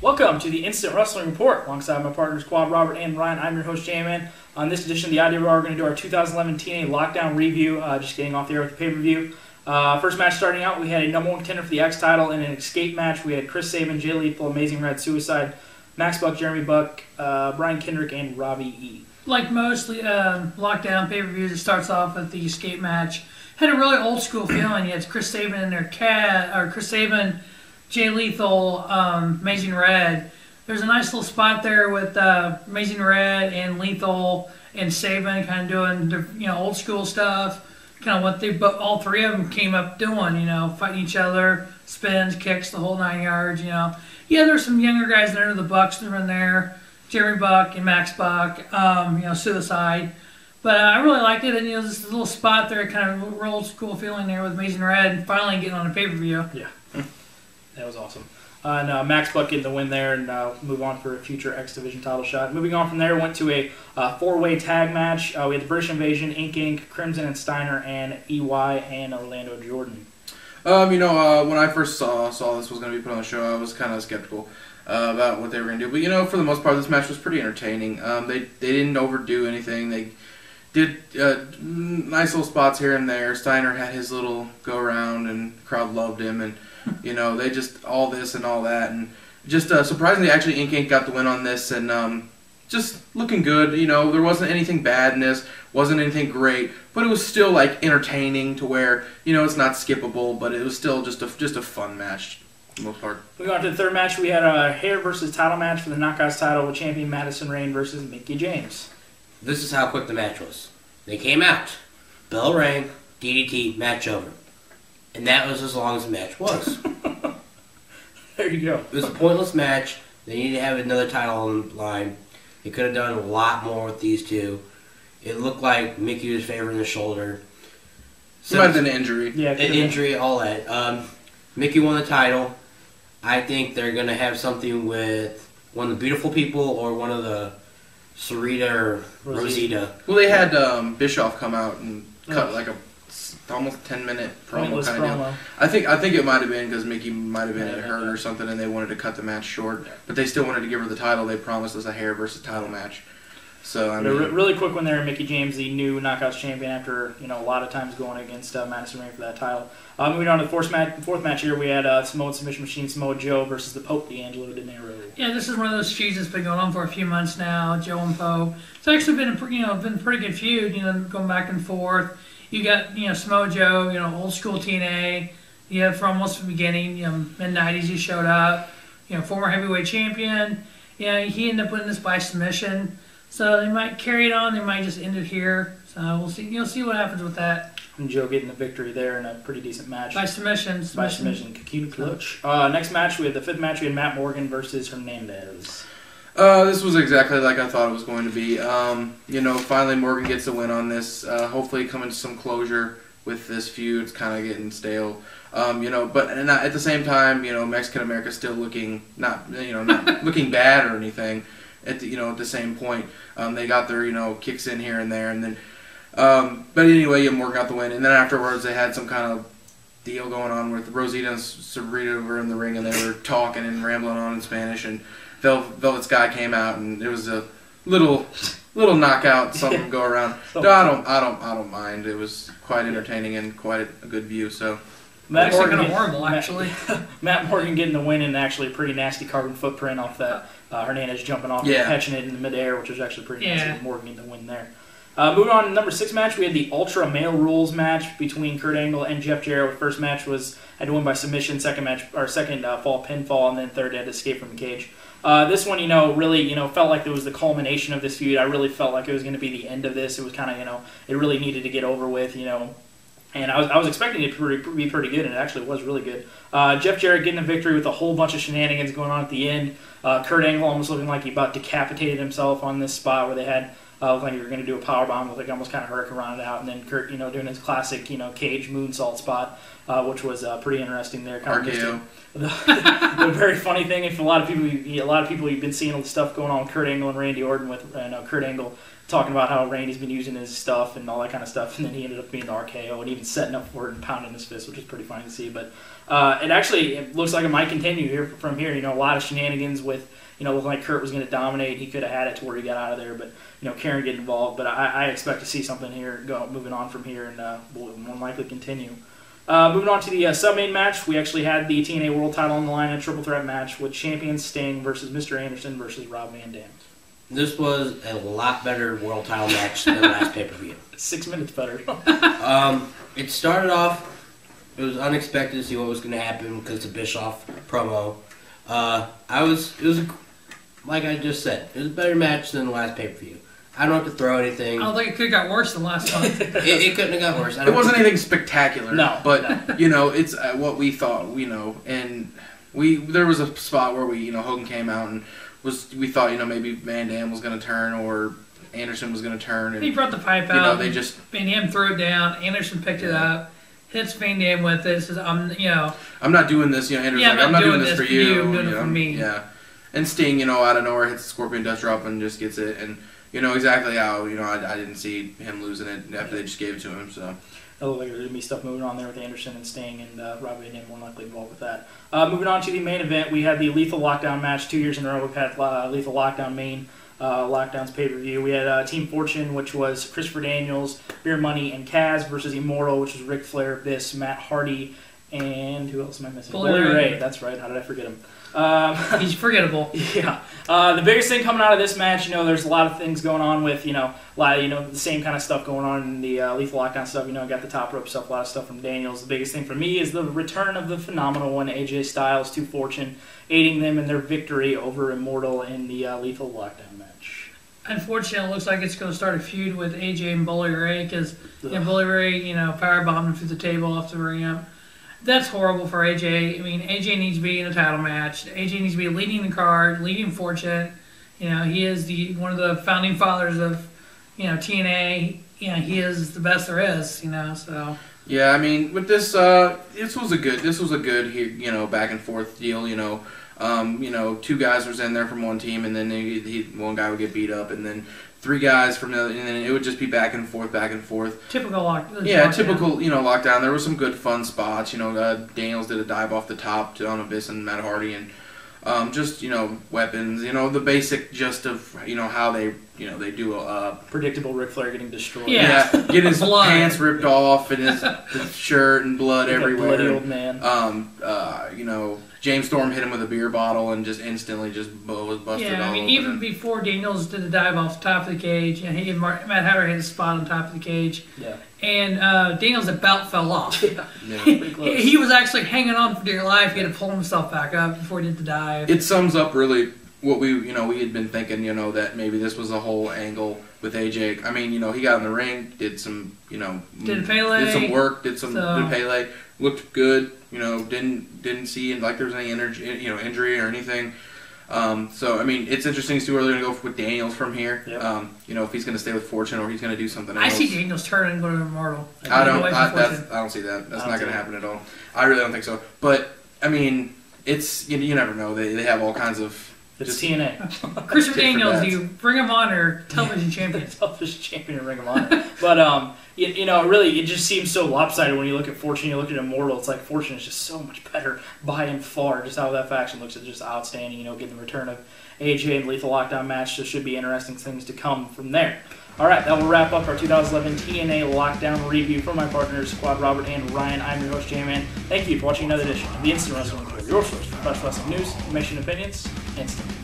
Welcome to the Instant Wrestling Report. Alongside my partners Quad, Robert, and Ryan, I'm your host, J-Man. On this edition of the IWR, we're going to do our 2011 TNA Lockdown review, just getting off the air with the pay-per-view. First match starting out, we had a number one contender for the X title in an Xscape match. We had Chris Sabin, Jay Lethal, Amazing Red Suicide, Max Buck, Jeremy Buck, Brian Kendrick, and Robbie E. Like most Lockdown pay-per-views, it starts off with the Xscape match. Had a really old-school feeling. You had Chris Sabin in there, Chris Sabin, Jay Lethal, Amazing Red. There's a nice little spot there with Amazing Red and Lethal and Sabin kind of doing old school stuff. Kind of what all three of them came up doing, fighting each other, spins, kicks, the whole 9 yards. Yeah, there's some younger guys there. The Bucks that are in there, Jeremy Buck and Max Buck. Suicide. But I really liked it, and this little spot there, kind of a old school feeling there with Amazing Red, and finally getting on a pay-per-view. Yeah. That was awesome. And Max Buck getting the win there and move on for a future X Division title shot. Moving on from there, went to a four-way tag match. We had the British Invasion, Inc., Crimson and Steiner, and EY and Orlando Jordan. When I first saw this was going to be put on the show, I was kind of skeptical about what they were going to do. But, for the most part, this match was pretty entertaining. They didn't overdo anything. They did nice little spots here and there. Steiner had his little go-around, and the crowd loved him, and they just all this and all that, and just surprisingly, actually, Inc. got the win on this, and just looking good. There wasn't anything bad in this, wasn't anything great, but it was still like entertaining to where it's not skippable, but it was still just a fun match for the most part. Moving on to the third match, we had a hair versus title match for the Knockouts title with champion Madison Rayne versus Mickie James. This is how quick the match was. They came out, bell rang, DDT, match over. And that was as long as the match was. There you go. It was a pointless match. They needed to have another title on the line. They could have done a lot more with these two. It looked like Mickie was favoring the shoulder. So it might have been an injury. Yeah, an injury, all that. Mickie won the title. I think they're going to have something with one of the Beautiful People or one of the Sarita or Rosita. Well, they had Bischoff come out and cut like a almost 10-minute promo kind of deal. I think it might have been because Mickie might have been hurt or something, and they wanted to cut the match short. But they still wanted to give her the title. They promised us a hair versus title match. So I mean, really quick one there, Mickie James, the new Knockouts champion, after a lot of times going against Madison Rayne for that title. Moving on to the fourth match here, we had Samoa Submission Machine Samoa Joe versus the Pope, D'Angelo Dinero. Yeah, this is one of those feuds that's been going on for a few months now, Joe and Pope. It's actually been a pretty good feud, going back and forth. You got Samoa Joe, old school TNA. You have from almost the beginning, mid-90s he showed up. Former heavyweight champion. He ended up winning this by submission. So they might carry it on. They might just end it here. So we'll see. You'll see what happens with that. And Joe getting the victory there in a pretty decent match. By submission. By submission. Kikuni clutch. Next match, we had the fifth match. We had Matt Morgan versus Hernandez. This was exactly like I thought it was going to be. Finally Morgan gets a win on this. Hopefully coming to some closure with this feud. It's kind of getting stale. But at the same time, Mexican America's still looking not looking bad or anything. At the same point, they got their kicks in here and there, and then but anyway, Morgan got the win, and then afterwards they had some kind of deal going on with Rosita and Sabrina were in the ring, and they were talking and rambling on in Spanish, and Velvet Sky came out, and it was a little knockout, something go around. No, I don't mind. It was quite entertaining and quite a good view. So. Matt Morgan horrible, actually. Matt Morgan getting the win and actually a pretty nasty carbon footprint off that Hernandez jumping off and catching it in the midair, which was actually pretty nasty. Morgan getting the win there. Moving on to number 6 match, we had the Ultra Male Rules match between Kurt Angle and Jeff Jarrett. First match had to win by submission. Second fall pinfall, and then third they had to escape from the cage. This one, really, felt like it was the culmination of this feud. I really felt like it was going to be the end of this. It was kind of, it really needed to get over with, And I was expecting it to be pretty good, and it actually was really good. Jeff Jarrett getting the victory with a whole bunch of shenanigans going on at the end. Kurt Angle almost looking like he about decapitated himself on this spot where they had looked like he was going to do a powerbomb with almost kind of hurricane it out, and then Kurt doing his classic cage moonsault spot, which was pretty interesting there. Kind of the very funny thing, if a lot of people you've been seeing all the stuff going on with Kurt Angle and Randy Orton with Kurt Angle talking about how Rayne has been using his stuff and all that kind of stuff, and then he ended up being the RKO and even setting up for it and pounding his fist, which is pretty funny to see. But it looks like it might continue here from here. A lot of shenanigans with, looking like Kurt was going to dominate. He could have had it to where he got out of there, but Karen getting involved. But I expect to see something here moving on from here, and will more likely continue. Moving on to the sub-main match, we actually had the TNA World Title on the line in a triple threat match with champion Sting versus Mr. Anderson versus Rob Van Dam. This was a lot better world title match than the last pay-per-view. 6 minutes better. It started off, it was unexpected to see what was going to happen because of the Bischoff promo. Like I just said, it was a better match than the last pay-per-view. I don't have to throw anything. I don't think it could have got worse than last time. it couldn't have got worse. It wasn't anything spectacular. No. But, it's what we thought, and there was a spot where Hogan came out and we thought, maybe Van Dam was going to turn or Anderson was going to turn. And, he brought the pipe out. They just... Van Dam threw it down. Anderson picked it up. Hits Van Dam with it. Says, I'm not doing this. Anderson's I'm not doing this for you. I'm doing it for me. Yeah. And Sting, out of nowhere, hits the Scorpion Death Drop and just gets it. And, exactly how, I didn't see him losing it after they just gave it to him, so... It looked like there's going to be stuff moving on there with Anderson and Sting, and Robbie and him more likely involved with that. Moving on to the main event, we had the Lethal Lockdown match. 2 years in a row we've had Lethal Lockdown main Lockdown's pay-per-view. We had Team Fortune, which was Christopher Daniels, Beer Money, and Kaz versus Immortal, which was Ric Flair, Biss, Matt Hardy, and who else am I missing? Bully Ray. That's right. How did I forget him? He's forgettable. Yeah. The biggest thing coming out of this match, there's a lot of things going on with, a lot of, the same kind of stuff going on in the Lethal Lockdown stuff. Got the top rope stuff, a lot of stuff from Daniels. The biggest thing for me is the return of the phenomenal one, AJ Styles to Fortune, aiding them in their victory over Immortal in the Lethal Lockdown match. Unfortunately, it looks like it's going to start a feud with AJ and Bully Ray because Bully Ray, powerbombed him through the table off the ramp. That's horrible for AJ. I mean, AJ needs to be in a title match. AJ needs to be leading the card, leading Fortune. He is one of the founding fathers of, TNA. He is the best there is. So. Yeah, I mean, with this, this was a good back and forth deal. Two guys was in there from one team, and then one guy would get beat up, and then 3 guys from the other, and then it would just be back and forth. Typical lockdown. Yeah, typical, lockdown. There were some good fun spots. Daniels did a dive off the top on Abyss and Matt Hardy, and just, weapons. The basic gist of, how they do a... predictable Ric Flair getting destroyed. Yeah, get his pants ripped off and his shirt and blood everywhere. Bloody old man. James Storm hit him with a beer bottle and just instantly was busted all over. Even before Daniels did the dive off the top of the cage, and Matt Hardy hit a spot on top of the cage. Yeah. And Daniels' belt fell off. Yeah. Pretty close. He was actually hanging on for dear life. He had to pull himself back up before he did the dive. It sums up really what we had been thinking, that maybe this was a whole angle with AJ. I mean, he got in the ring, did some, did Pele, did some work, did Pele, looked good. Didn't see like there was any injury or anything. So I mean, it's interesting to see where they're going to go with Daniels from here. Yep. If he's going to stay with Fortune or he's going to do something else. I see Daniels turning and going to Immortal. I don't see that. That's not going to happen at all. I really don't think so. But I mean, it's you never know. They have all kinds of. It's TNA. Christopher Daniels, the Ring of Honor television champion. Television champion in Ring of Honor. But, really, it just seems so lopsided when you look at Fortune, you look at Immortal. It's like Fortune is just so much better by and far. Just how that faction looks is just outstanding. Getting the return of AJ and Lethal Lockdown match. There should be interesting things to come from there. All right, that will wrap up our 2011 TNA Lockdown review. For my partners, Squad Robert and Ryan, I'm your host, J-Man. Thank you for watching another edition of the Instant Wrestling Report, your source for professional wrestling news, information, and opinions, instantly.